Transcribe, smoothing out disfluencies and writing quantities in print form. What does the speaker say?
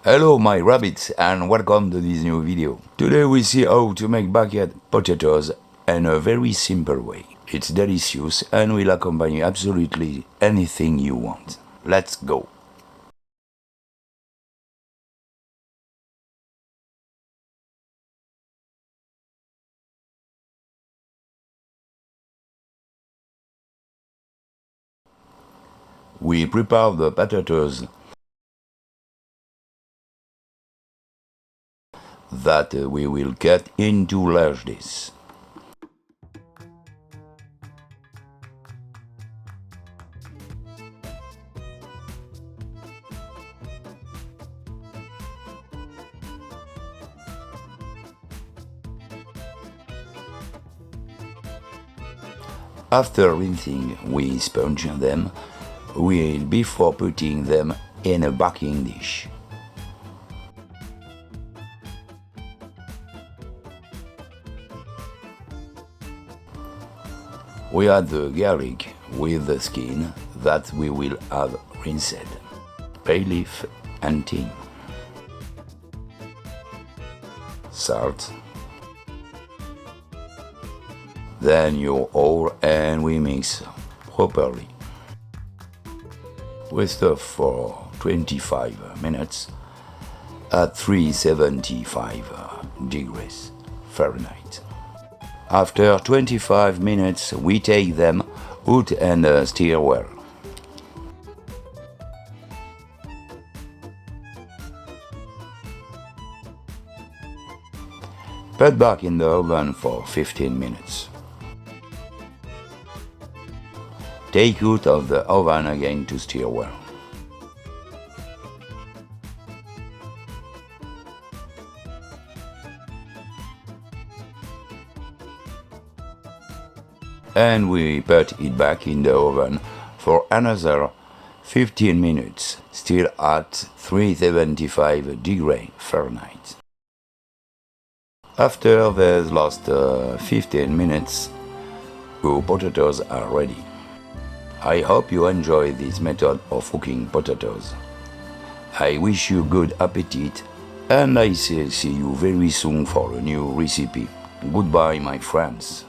Hello my rabbits and welcome to this new video. Today we see how to make backyard potatoes in a very simple way. It's delicious and will accompany absolutely anything you want. Let's go! We prepare the potatoes that we will cut into large discs. After rinsing, we sponge them before putting them in a baking dish. We add the garlic with the skin that we will have rinsed, bay leaf and thyme, salt, then your oil and we mix properly. We stir for 25 minutes at 375 degrees Fahrenheit. After 25 minutes, we take them out and stir well. Put back in the oven for 15 minutes. Take out of the oven again to stir well. And we put it back in the oven for another 15 minutes, still at 375 degrees Fahrenheit. After the last 15 minutes, your potatoes are ready. I hope you enjoy this method of cooking potatoes. I wish you good appetite and I see you very soon for a new recipe. Goodbye, my friends.